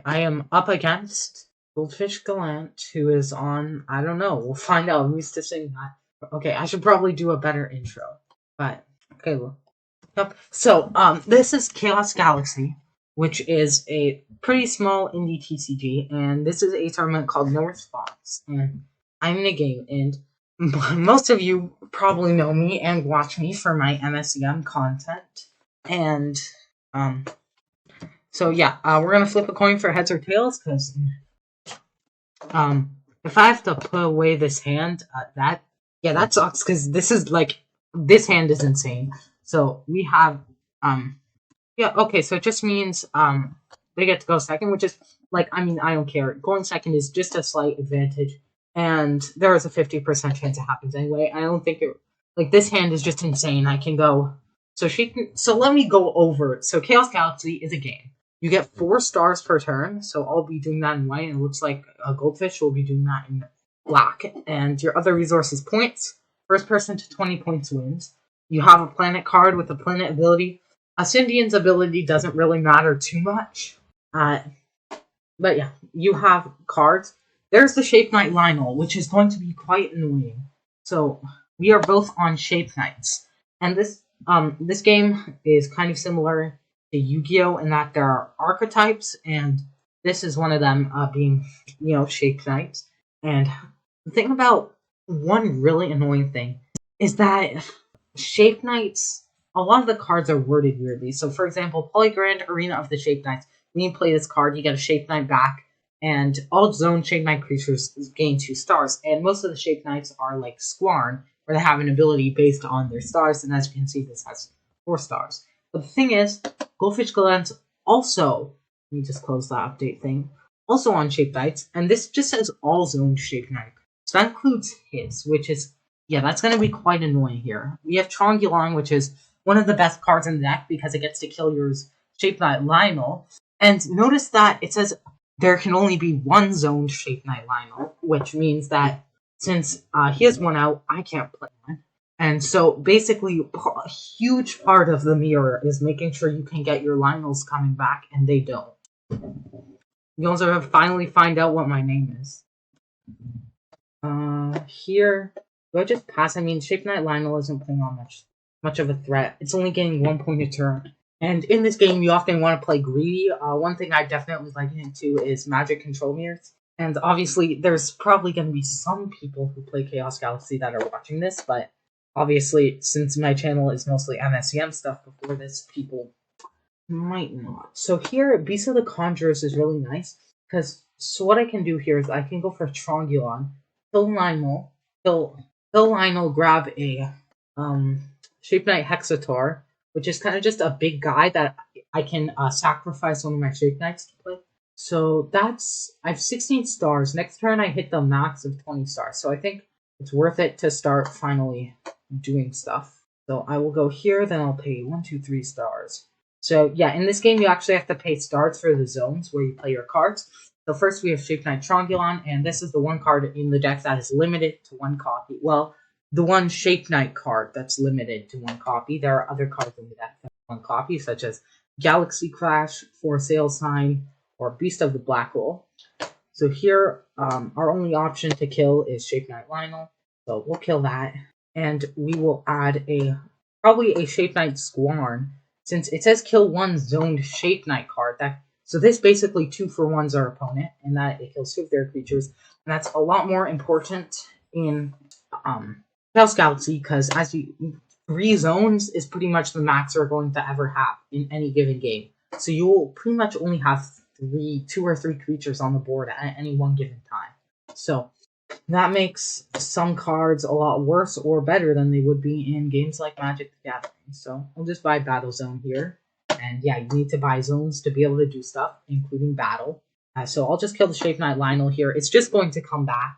I am up against GoldfishGallant, who is on, I don't know, we'll find out. I'm used to saying that. Okay, I should probably do a better intro. But, okay, well. Yep. So, this is Chaos Galaxy, which is a pretty small indie TCG, and this is a tournament called No Response. And I'm in a game, and most of you probably know me and watch me for my MSEM content. And, so yeah, we're gonna flip a coin for heads or tails, because, if I have to put away this hand, that sucks, because this hand is insane. So we have, yeah, okay, so it just means, they get to go second, which is, I don't care. Going second is just a slight advantage, and there is a 50% chance it happens anyway. I don't think this hand is just insane. I can go, so let me go over it. So Chaos Galaxy is a game. You get 4 stars per turn, so I'll be doing that in white, and it looks like a Goldfish will be doing that in black. And your other resource is points. First person to 20 points wins. You have a planet card with a planet ability. A Sindian's ability doesn't really matter too much. But yeah, you have cards. There's the Shape Knight Lionel, which is going to be quite annoying. So we are both on Shape Knights. And this game is kind of similar to Yu-Gi-Oh! In that there are archetypes, and this is one of them, being, Shape Knights. And the thing about one really annoying thing is that Shape Knights, a lot of the cards are worded weirdly. So, for example, Polygrand Arena of the Shape Knights. When you play this card, you get a Shape Knight back, and all zone Shape Knight creatures gain 2 stars. And most of the Shape Knights are like Squarn, where they have an ability based on their stars, and as you can see, this has 4 stars. But the thing is, GoldfishGallant also, let me just close that update thing, also on Shape Knights, and this just says all zone Shape Knight. So that includes his, which is, yeah, that's going to be quite annoying here. We have Trongulon, which is one of the best cards in the deck because it gets to kill your Shape Knight Lionel. And notice that it says there can only be one zoned Shape Knight Lionel, which means that since he has one out, I can't play one. And so basically, a huge part of the mirror is making sure you can get your Lionels coming back, and they don't. You also finally find out what my name is. Here, do I just pass? I mean, Shape Knight Lionel isn't putting on much of a threat. It's only getting 1 point a turn. And in this game, you often want to play greedy. One thing I definitely like into is Magic Control Mirrors. And obviously, there's probably going to be some people who play Chaos Galaxy that are watching this, but obviously, since my channel is mostly MSEM stuff before this, people might not. So here, Beast of the Conjurers is really nice, because so what I can do here is I can go for Trongulon, kill Lionel, grab a Shape Knight Hexator, which is kind of just a big guy that I can sacrifice one of my Shape Knights to play. So I have 16 stars. Next turn I hit the max of 20 stars. So I think it's worth it to start finally doing stuff. So I will go here, then I'll pay 1, 2, 3 stars. So yeah, in this game you actually have to pay stars for the zones where you play your cards. So first we have Shape Knight Trongulon, and this is the one card in the deck that is limited to 1 copy. Well, the one Shape Knight card that's limited to 1 copy. There are other cards in the deck that have 1 copy, such as Galaxy Crash, For Sale Sign, or Beast of the Black Hole. So here, our only option to kill is Shape Knight Lionel. So we'll kill that, and we will add probably a Shape Knight Squarn, since it says kill 1 zoned Shape Knight card. So this basically 2-for-1s our opponent, and that it kills 2 of their creatures, and that's a lot more important in Chaos Galaxy, because 3 zones is pretty much the max we're going to ever have in any given game. So you will pretty much only have 2 or 3 creatures on the board at any one given time. So that makes some cards a lot worse or better than they would be in games like Magic the Gathering. So I'll just buy Battle Zone here. And yeah, you need to buy zones to be able to do stuff, including battle. So I'll just kill the Shape Knight Lionel here. It's just going to come back.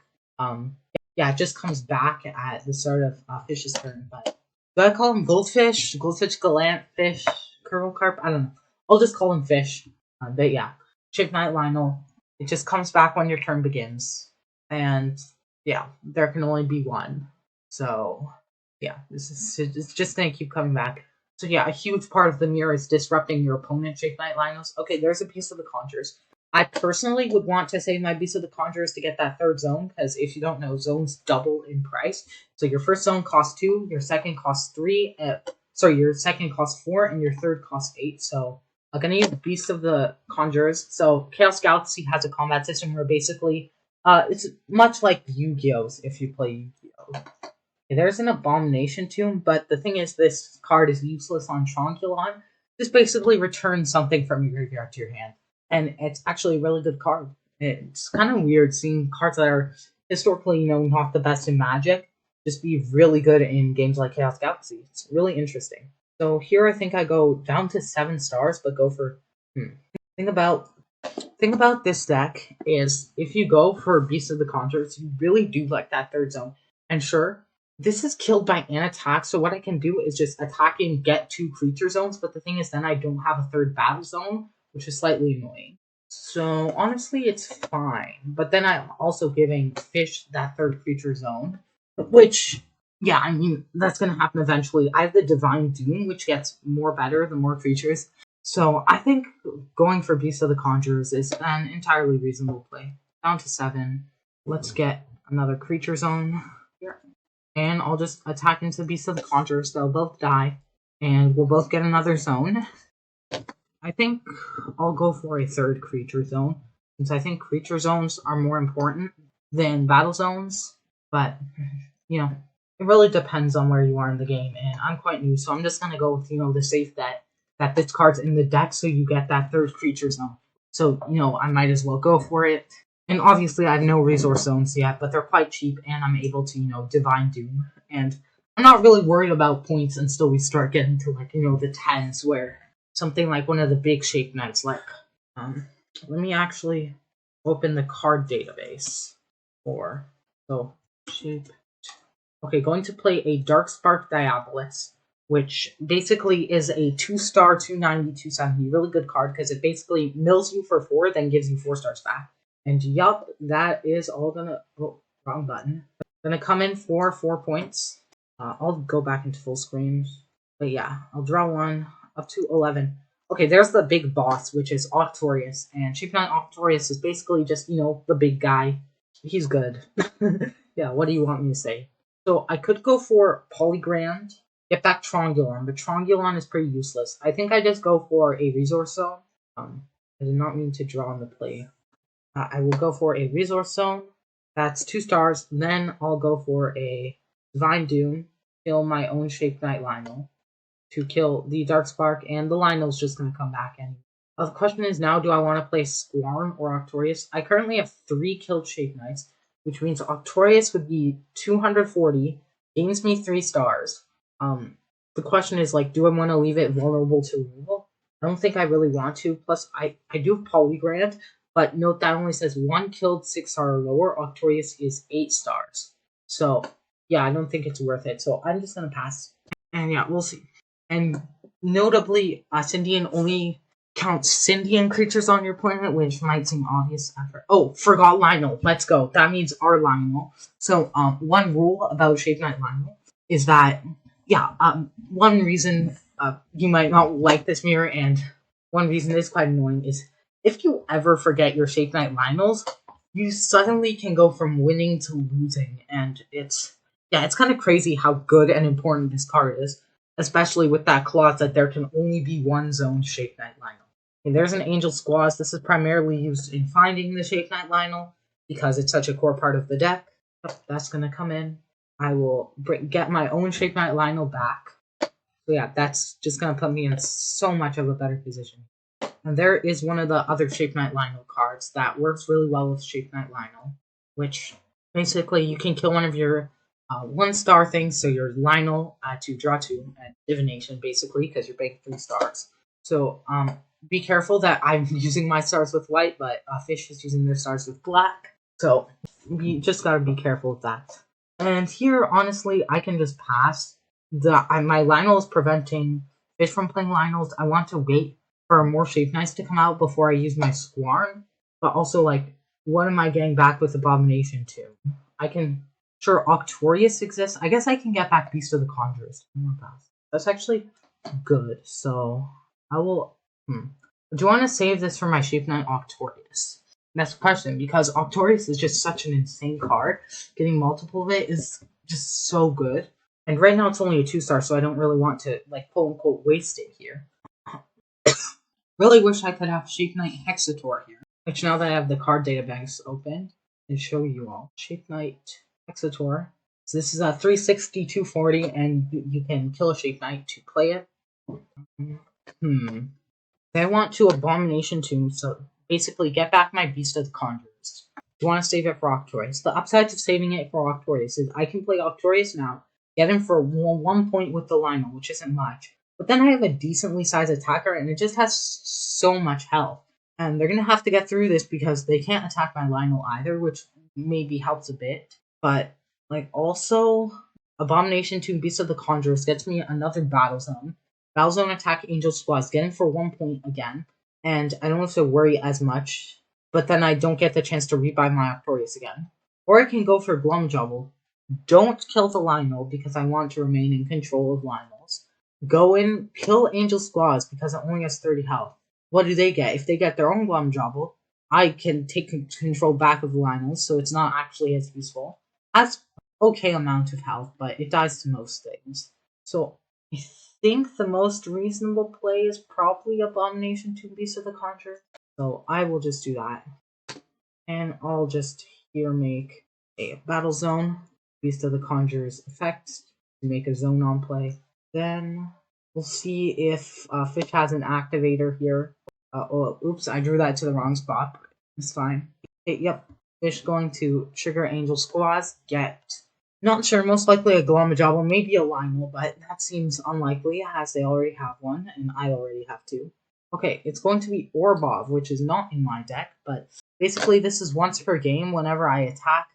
Yeah, it just comes back at the start of Fish's turn. But do I call him Goldfish? GoldfishGallant, Fish, Curl Carp? I don't know. I'll just call him Fish. But yeah, Shape Knight Lionel. It just comes back when your turn begins. And yeah, there can only be 1. So yeah, it's just going to keep coming back. So yeah, a huge part of the mirror is disrupting your opponent's Shape Knight Lionels. Okay, there's a Beast of the Conjurers. I personally would want to save my Beast of the Conjurers to get that third zone, because if you don't know, zones double in price. So your first zone costs 2, your second costs 3, your second costs 4, and your third costs 8. So I'm gonna use Beast of the Conjurers. So Chaos Galaxy has a combat system where basically, it's much like Yu-Gi-Oh's if you play Yu-Gi-Oh! There's an Abomination Tomb, but the thing is, this card is useless on Tronculon. Just basically returns something from your graveyard to your hand. And it's actually a really good card. It's kind of weird seeing cards that are historically, not the best in Magic, just be really good in games like Chaos Galaxy. It's really interesting. So here I think I go down to 7 stars, but go for... Thing about this deck is if you go for Beast of the Conjurers, you really do like that third zone. And sure, this is killed by an attack, so what I can do is just attack and get 2 creature zones, but the thing is then I don't have a third battle zone, which is slightly annoying. So honestly, it's fine. But then I'm also giving Fish that third creature zone, which, yeah, I mean, that's going to happen eventually. I have the Divine Doom, which gets more better the more creatures. So I think going for Beast of the Conjurers is an entirely reasonable play. Down to 7. Let's get another creature zone here. And I'll just attack into Beast of the Conjurers. They'll both die. And we'll both get another zone. I think I'll go for a third creature zone, since I think creature zones are more important than battle zones. But, it really depends on where you are in the game, and I'm quite new, so I'm just going to go with, the safe bet that this card's in the deck so you get that third creature zone. So, I might as well go for it. And obviously I have no resource zones yet, but they're quite cheap, and I'm able to, Divine Doom. And I'm not really worried about points until we start getting to, the 10s, where something like one of the big Shape Knights, let me actually open the card database for, Shape. Okay, going to play a Darkspark Diabolus, which basically is a 2-star, 290, 270, really good card, because it basically mills you for 4, then gives you 4 stars back. And yup, that is all gonna, wrong button. Gonna come in for 4 points. I'll go back into full screen, but yeah, I'll draw 1, up to 11. Okay, there's the big boss, which is Octorius, and Shape Knight Octorius is basically just, the big guy. He's good. Yeah, what do you want me to say? So I could go for Polygrand, get back Trongulon, but Trongulon is pretty useless. I think I just go for a Resource Zone. I did not mean to draw on the play. I will go for a Resource Zone. That's 2 stars. Then I'll go for a Divine Doom, kill my own Shape Knight Lionel, to kill the Darkspark, and the Lionel's just going to come back anyway. The question is now, do I want to play Squarm or Octorius? I currently have 3 killed Shape Knights, which means Octorius would be 240, gains me 3 stars. The question is, do I want to leave it vulnerable to removal? I don't think I really want to. Plus, I do have Polygrand, but note that only says 1 killed 6-star or lower. Octorius is 8 stars. So, yeah, I don't think it's worth it. So I'm just going to pass. And yeah, we'll see. And notably, Sindian only counts Sindian creatures on your planet, which might seem obvious after. Oh, forgot Lionel. Let's go. That means our Lionel. So, one rule about Shape Knight Lionel is that, one reason you might not like this mirror, and one reason is quite annoying, is if you ever forget your Shape Knight Lionels, you suddenly can go from winning to losing, and it's kind of crazy how good and important this card is. Especially with that clause that there can only be 1 zone Shape Knight Lionel. Okay, there's an Angel Squaws. This is primarily used in finding the Shape Knight Lionel because it's such a core part of the deck. Oh, that's going to come in. I will get my own Shape Knight Lionel back. So yeah, that's just going to put me in so much of a better position. And there is one of the other Shape Knight Lionel cards that works really well with Shape Knight Lionel, which basically you can kill one of your 1-star things, so your Lionel to draw 2 at Divination, basically, because you're paying 3 stars. So be careful that I'm using my stars with white, but Fish is using their stars with black. So you just gotta be careful with that. And here, honestly, I can just pass. My Lionel is preventing Fish from playing Lionels. I want to wait for more Shape Knights to come out before I use my Squarm. But also, what am I getting back with Abomination 2? I can... Sure, Octorius exists. I guess I can get back Beast of the Conjurers. That's actually good. So I will. Do you want to save this for my Shape Knight Octorius? That's the question, because Octorius is just such an insane card. Getting multiple of it is just so good. And right now it's only a 2-star, so I don't really want to, like, quote unquote, waste it here. Really wish I could have Shape Knight Hexator here. Which now that I have the card data banks open, and show you all. Shape Knight Hexator. So this is a 360, 240, and you can kill a Shape Knight to play it. I want to Abomination Tomb, so basically get back my Beast of the Conjurers. You want to save it for Octorius. The upside to saving it for Octorius is I can play Octorius now, get him for 1 point with the Lionel, which isn't much. But then I have a decently sized attacker, and it just has so much health. And they're going to have to get through this because they can't attack my Lionel either, which maybe helps a bit. But, like, also, Abomination Tomb, Beast of the Conjurers gets me another Battle Zone. Battle Zone attack Angel Squads, getting for 1 point again, and I don't have to worry as much, but then I don't get the chance to rebuy my Octorius again. Or I can go for Glumjubble. Don't kill the Lionel, because I want to remain in control of Lionels. Go in, kill Angel Squads, because it only has 30 health. What do they get? If they get their own Glumjubble, I can take control back of the Lionels, so it's not actually as useful. Has okay amount of health, but it dies to most things. So, I think the most reasonable play is probably Abomination Tomb, Beast of the Conjurers. So I will just do that. And I'll just here make a Battle Zone, Beast of the Conjurers effect, to make a zone on play. Then we'll see if Fish has an activator here. Oh, oops, I drew that to the wrong spot. It's fine. Okay, yep. Fish going to trigger Angel Squads, get... Not sure, most likely a Glumjubble, maybe a Lionel, but that seems unlikely as they already have one, and I already have two. Okay, it's going to be Orbov, which is not in my deck, but basically this is once per game. Whenever I attack,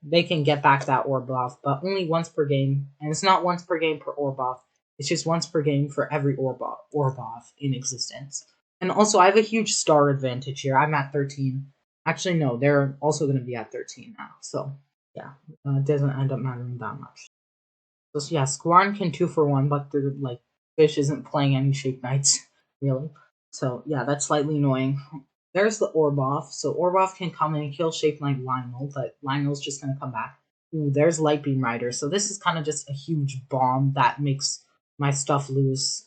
they can get back that Orbov, but only once per game, and it's not once per game per Orbov, it's just once per game for every Orbov in existence. And also, I have a huge star advantage here. I'm at 13. Actually, no, they're also going to be at 13 now, so... yeah, it doesn't end up mattering that much. So yeah, Squarn can 2 for 1, but they're like Fish isn't playing any Shape Knights, really. So yeah, that's slightly annoying. There's the Orbov, so Orbov can come in and kill Shape Knight Lionel, but Lionel's just gonna come back. Ooh, there's Lightbeam Rider, so this is kind of just a huge bomb that makes my stuff lose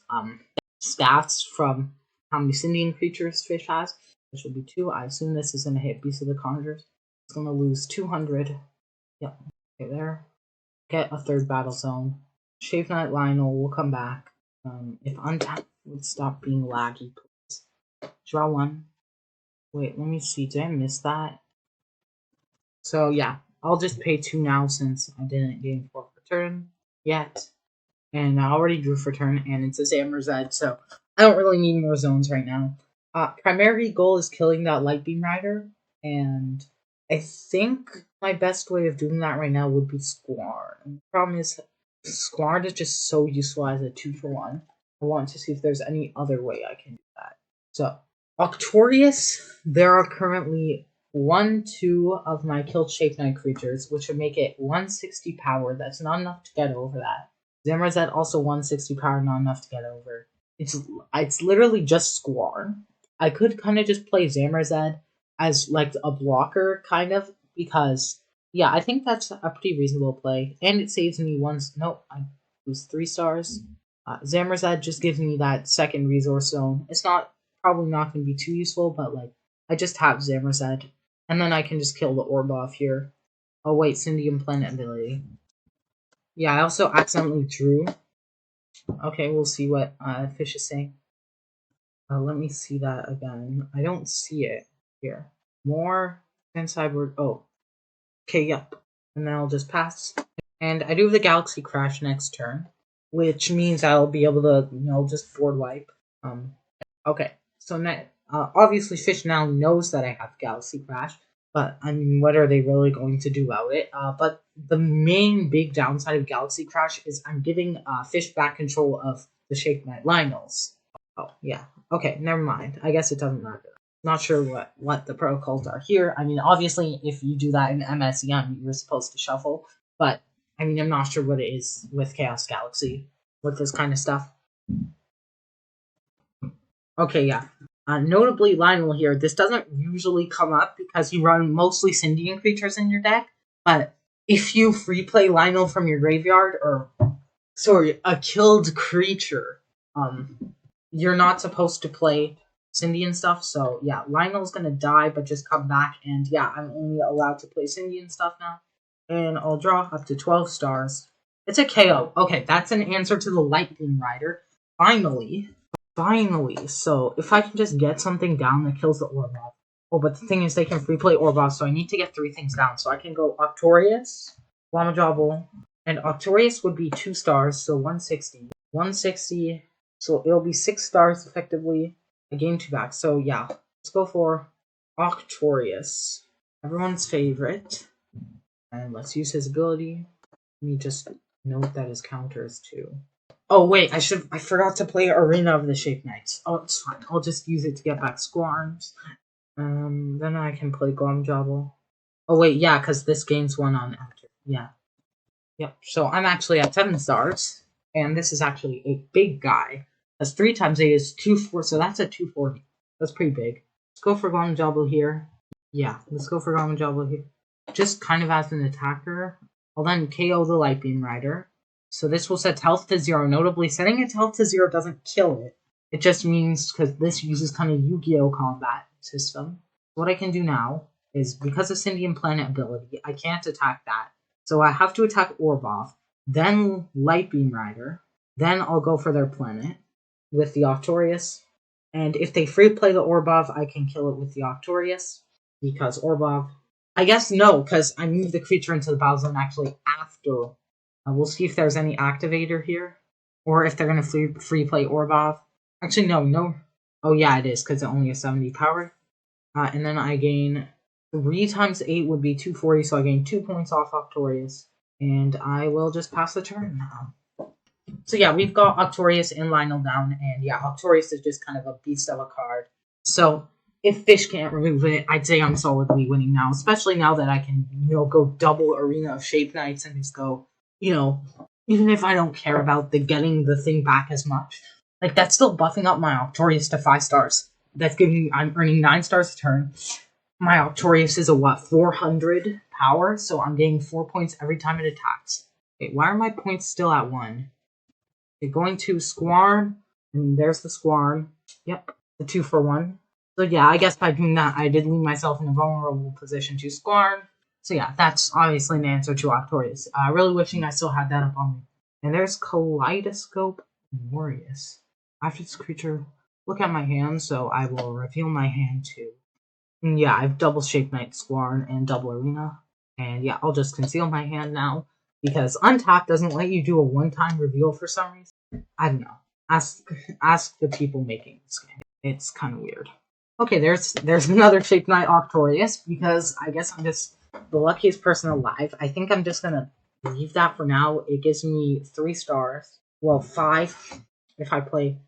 stats from how many Sindian creatures Fish has, which will be 2. I assume this is gonna hit Beast of the Conjurers. It's gonna lose 200. Yep, okay, there. Get a 3rd Battle Zone. Shape Knight Lionel will come back. If Untap would stop being laggy, please. Draw 1. Wait, let me see. Did I miss that? So, yeah. I'll just pay 2 now since I didn't gain 4 for turn yet. And I already drew for turn, and it's a Zamazed, so I don't really need more zones right now. Primary goal is killing that Lightbeam Rider, and I think my best way of doing that right now would be Squarn. The problem is, Squarn is just so useful as a 2 for 1. I want to see if there's any other way I can do that. So, Octorius, there are currently 2 of my killed Shape Knight creatures, which would make it 160 power. That's not enough to get over that. Zamazed also 160 power, not enough to get over. It's literally just Squarn. I could kind of just play Zamazed as like a blocker, kind of, because yeah, I think that's a pretty reasonable play, and it saves me once. Nope, I lose 3 stars. Zamazed just gives me that 2nd resource zone. It's probably not going to be too useful, but like I just have Zamazed, and then I can just kill the Orbov here. Oh wait, Sindian Planet ability. Yeah, I also accidentally drew. Okay, we'll see what Fish is saying. Let me see that again. I don't see it here. More inside word. Oh, okay, yep. And then I'll just pass. And I do have the Galaxy Crash next turn, which means I'll be able to, just board wipe. Okay. So obviously Fish now knows that I have Galaxy Crash, but I mean, what are they really going to do about it? But the main big downside of Galaxy Crash is I'm giving Fish back control of the Shape Knight Lionels. Oh, yeah. Okay, never mind. I guess it doesn't matter. Not sure what the protocols are here. I mean, obviously, if you do that in MSEM, you're supposed to shuffle. But, I mean, I'm not sure what it is with Chaos Galaxy, with this kind of stuff. Okay, yeah. Notably, Lionel here, this doesn't usually come up because you run mostly Sindian creatures in your deck, but if you free play Lionel from your graveyard, or sorry, a killed creature, you're not supposed to play Sindian stuff, so yeah, Lionel's gonna die, but just come back, and yeah, I'm only allowed to play Sindian stuff now. And I'll draw up to 12 stars. It's a KO. Okay, that's an answer to the Lightning Rider. Finally. Finally. So, if I can just get something down that kills the Orbov. Oh, but the thing is, they can free play Orbov, so I need to get 3 things down. So I can go Octorius, Lamajabal, and Octorius would be 2 stars, so 160. 160, so it'll be 6 stars effectively. I gain 2 back. So yeah, let's go for Octorius. Everyone's favorite. And let's use his ability. Let me just note that his counter is 2. Oh wait, I forgot to play Arena of the Shape Knights. Oh, it's fine. I'll just use it to get back Squarms. Then I can play Glomjobble. Oh wait, yeah, because this game's 1 on after. Yeah. Yep. So I'm actually at 7 stars, and this is actually a big guy. That's 3 times 8 is 240, so that's a 240. That's pretty big. Let's go for Glomjobble here. Yeah, let's go for Glomjobble here. Just kind of as an attacker. I'll then KO the Lightbeam Rider. So this will set health to 0. Notably, setting its health to 0 doesn't kill it. It just means, because this uses kind of Yu-Gi-Oh! Combat system. What I can do now is, because of Sindian Planet ability, I can't attack that. So I have to attack Orbov, then Lightbeam Rider, then I'll go for their planet with the Octorius. And if they free play the Orbov, I can kill it with the Octorius, because Orbov... I guess no, because I moved the creature into the battle zone actually after. We'll see if there's any activator here, or if they're going to free play Orbov. Actually, no. Oh yeah, it is, because it only has 70 power. And then I gain 3 times 8 would be 240, so I gain 2 points off Octorius. And I will just pass the turn now. So yeah, we've got Octorius and Lionel down, and yeah, Octorius is just kind of a beast of a card. So if Fish can't remove it, I'd say I'm solidly winning now, especially now that I can, go double Arena of Shape Knights and just go, even if I don't care about getting the thing back as much, like, that's still buffing up my Octorius to 5 stars. That's I'm earning 9 stars a turn. My Octorius is a 400 power, so I'm getting 4 points every time it attacks. Okay, why are my points still at 1? Okay, going to Squarm, and there's the Squarm. Yep, the 2 for 1. So yeah, I guess by doing that, I did leave myself in a vulnerable position to Squarm. So yeah, that's obviously an answer to Octorius. Really wishing I still had that up on me. And there's Kaleidoscope Warriors. After this creature, look at my hand, so I will reveal my hand too. And yeah, I have double Shape Knight Squarm and double Arena. And yeah, I'll just conceal my hand now, because Untap doesn't let you do a one-time reveal for some reason. I don't know. Ask the people making this game. It's kind of weird. Okay, there's another Shape Knight Octorius, because I guess I'm just the luckiest person alive. I think I'm just gonna leave that for now. It gives me 3 stars. Well, 5 if I play.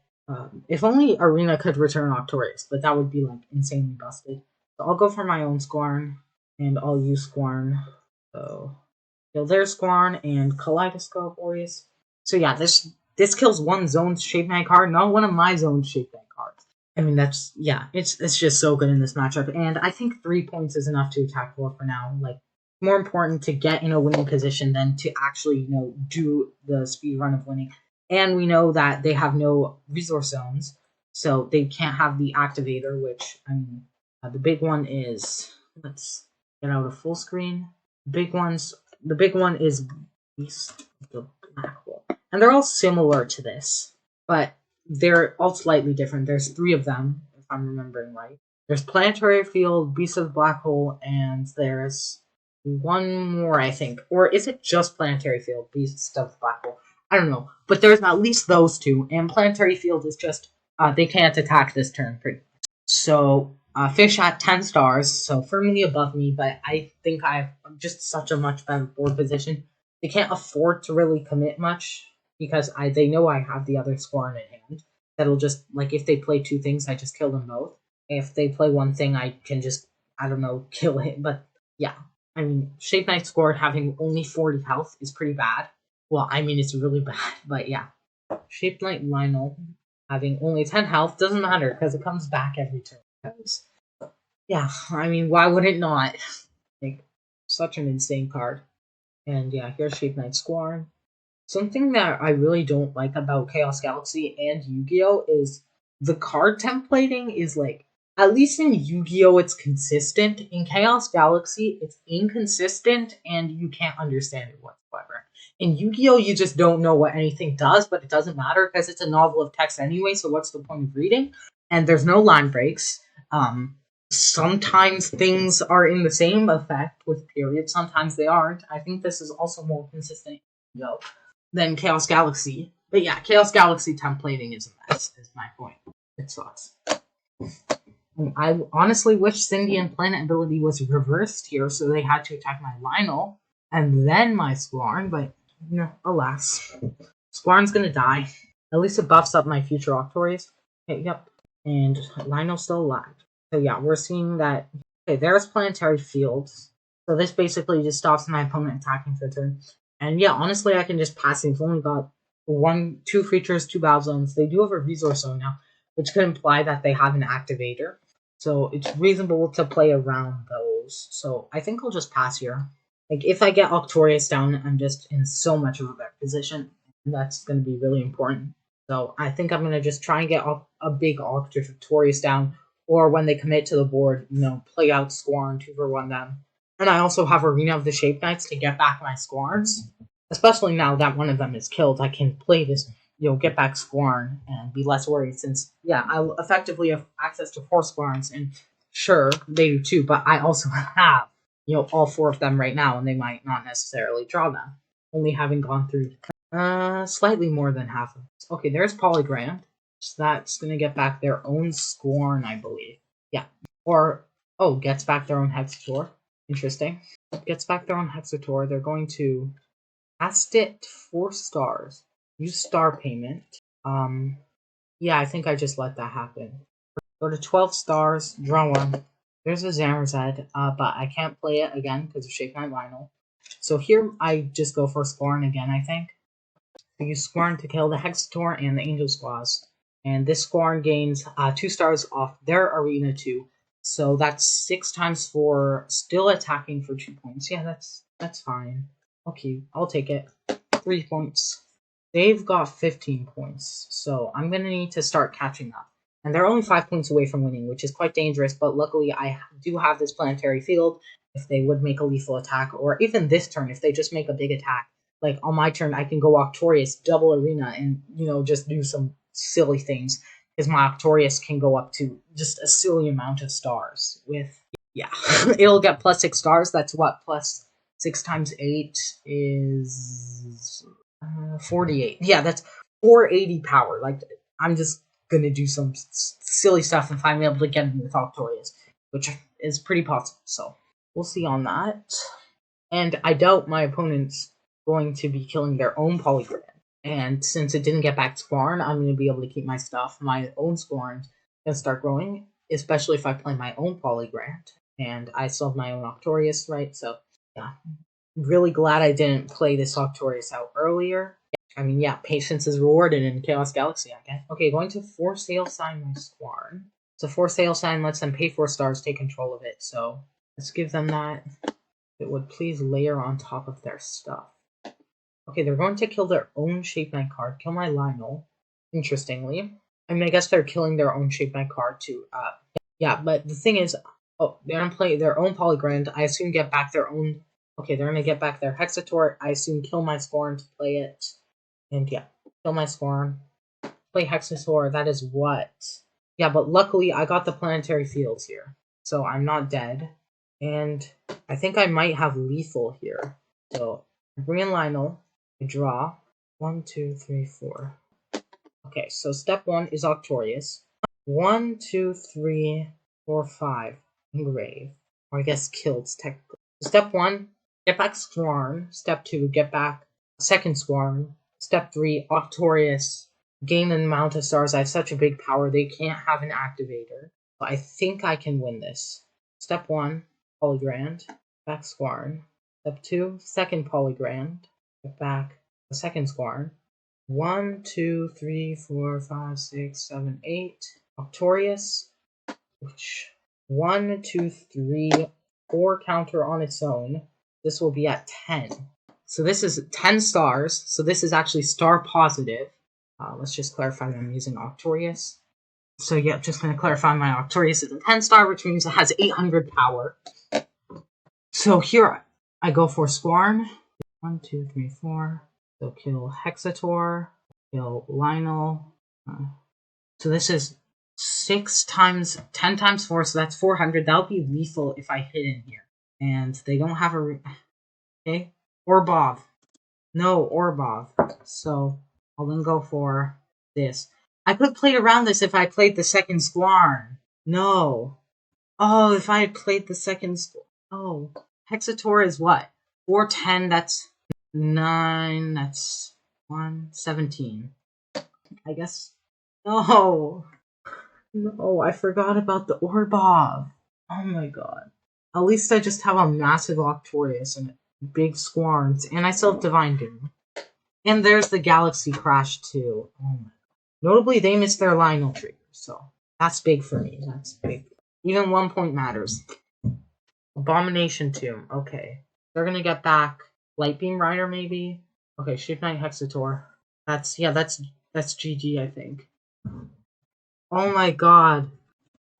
If only Arena could return Octorius, but that would be like insanely busted. So I'll go for my own Squarm, and I'll use Squarm. So there's Squarm and Kaleidoscope Warriors. So yeah, this kills one zone's Shape Knight card, not one of my zone's Shape Knight cards. I mean, it's just so good in this matchup, and I think 3 points is enough to attack for now. Like, more important to get in a winning position than to actually, do the speed run of winning. And we know that they have no resource zones, so they can't have the activator, which, I mean, the big one is, let's get out of full screen. The big one is Beast of the Black Hole. And they're all similar to this, but they're all slightly different. There's 3 of them, if I'm remembering right. There's Planetary Field, Beast of the Black Hole, and there's one more, I think. Or is it just Planetary Field, Beast of the Black Hole? I don't know. But there's at least those 2, and Planetary Field is just, they can't attack this turn, pretty much. So, Fish at 10 stars, so firmly above me, but I think I have just such a much better board position. They can't afford to really commit much, because they know I have the other Squarm in hand. That'll just, like, if they play 2 things, I just kill them both. If they play 1 thing, I can just, I don't know, kill it. But, yeah. I mean, Shape Knight Squarm having only 40 health is pretty bad. Well, I mean, it's really bad, but yeah. Shape Knight Lionel having only 10 health doesn't matter because it comes back every turn. Because, yeah, I mean, why would it not? Like, such an insane card. And yeah, here's Shape Knight Squarn. Something that I really don't like about Chaos Galaxy and Yu-Gi-Oh! Is the card templating is like, at least in Yu-Gi-Oh! It's consistent. In Chaos Galaxy, it's inconsistent and you can't understand it whatsoever. In Yu-Gi-Oh! You just don't know what anything does, but it doesn't matter because it's a novel of text anyway, so what's the point of reading? And there's no line breaks. Sometimes things are in the same effect with periods, sometimes they aren't. I think this is also more consistent in Yu-Gi-Oh! Than Chaos Galaxy. But yeah, Chaos Galaxy templating is a mess, is my point. It sucks. I honestly wish Sindian Planet ability was reversed here, so they had to attack my Lionel and then my Squarn, but no, alas. Squarn's gonna die. At least it buffs up my future Octorius. Okay, yep. And Lionel's still alive. So yeah, we're seeing that. Okay, there's Planetary Fields. So this basically just stops my opponent attacking for a turn. And yeah, honestly, I can just pass it. It's only got 2 creatures, 2 battle zones. They do have a resource zone now, which could imply that they have an activator. So it's reasonable to play around those. So I think I'll just pass here. Like, if I get Octorius down, I'm just in so much of a better position. And that's going to be really important. So I think I'm going to just try and get a big Octorius down. Or when they commit to the board, play out Squarn, 2-for-1 them. And I also have Arena of the Shape Knights to get back my Squarns. Especially now that one of them is killed, I can play this, get back Squarn and be less worried since, yeah, I'll effectively have access to 4 Squarns, and sure, they do too, but I also have, all 4 of them right now, and they might not necessarily draw them, only having gone through slightly more than half of this. Okay, there's Polygram. So that's going to get back their own Squarn, I believe. Yeah. Or, gets back their own Hexator. Interesting. Gets back their own Hexator. They're going to cast it 4 stars. Use star payment. Yeah, I think I just let that happen. Go to 12 stars, draw 1. There's a Zamorzed, but I can't play it again because of Shape Knight Lionel. So here I just go for Squarn again, I think. I use Squarn to kill the Hexator and the Angel Squaws. And this Squarn gains 2 stars off their Arena 2. So that's 6 times 4, still attacking for 2 points. Yeah, that's fine. Okay, I'll take it. 3 points. They've got 15 points, so I'm going to need to start catching up. And they're only 5 points away from winning, which is quite dangerous, but luckily I do have this Planetary Field if they would make a lethal attack, or even this turn if they just make a big attack. Like, on my turn, I can go Octorius, double Arena, and, just do some silly things, because my Octorius can go up to just a silly amount of stars with, yeah, it'll get plus 6 stars. That's what, plus 6 times 8 is 48. Yeah, that's 480 power. Like, I'm just gonna do some silly stuff if I'm able to get him with Octorius, which is pretty possible. So we'll see on that. And I doubt my opponent's going to be killing their own Polygram. And since it didn't get back Squarn, I'm going to be able to keep my stuff. My own Squarn and start growing, especially if I play my own Polygrant. And I still have my own Octorius, right? So, yeah. Really glad I didn't play this Octorius out earlier. I mean, yeah, patience is rewarded in Chaos Galaxy, I guess. Okay, going to For Sale Sign my Squarn. So For Sale Sign lets them pay 4 stars, take control of it. So let's give them that. It would please layer on top of their stuff. Okay, they're going to kill their own Shape Knight card. Kill my Lionel, interestingly. I mean, I guess they're killing their own Shape Knight card too. Yeah, but the thing is, they're going to play their own Polygram. I assume get back their own... Okay, they're going to get back their Hexator. I assume kill my Squarn to play it. And yeah, kill my Squarn. Play Hexator, that is what? Yeah, but luckily I got the Planetary Fields here. So I'm not dead. And I think I might have lethal here. So I bring in Lionel. I draw. 1, 2, 3, 4. Okay, so step 1 is Octorius. 1, 2, 3, 4, 5. Engrave. Or I guess killed, technically. Step 1, get back Squarn. Step 2, get back second Squarn. Step 3, Octorius. Gain an amount of stars. I have such a big power, they can't have an activator. But I think I can win this. Step 1, Polygrand. Back Squarn. Step 2, second Polygrand. Get back the second Squarn. 1, 2, 3, 4, 5, 6, 7, 8. Octorius, which 1, 2, 3, 4 counter on its own. This will be at 10. So this is 10 stars. So this is actually star positive. Let's just clarify that I'm using Octorius. So yeah, just going to clarify my Octorius is a 10 star, which means it has 800 power. So here I go for Squarn. 1, 2, 3, 4. So kill Hexator, kill Lionel. So this is 6 times 10 times 4, so that's 400. That'll be lethal if I hit in here. And they don't have a okay. Orbov. No, Orbov. So I'll then go for this. I could play around this if I played the second Squarn. No. Oh, if I had played the second oh. Hexator is what? 410, that's 9, that's 1, 17. I guess. No. No, I forgot about the Orbov. Oh my god. At least I just have a massive Octorius and big Squarns, and I still have Divine Doom. And there's the Galaxy Crash too. Oh my. Notably, they missed their Lionel trigger, so that's big for me. That's big. Even 1 point matters. Abomination Tomb. Okay. They're gonna get back Light Beam Rider, maybe? Okay, Shift Knight Hexator. That's GG, I think. Oh my god.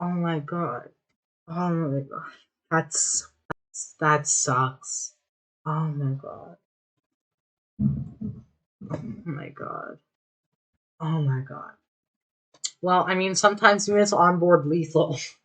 Oh my god. Oh my god. That sucks. Oh my god. Oh my god. Oh my god. Well, I mean, sometimes you miss onboard lethal.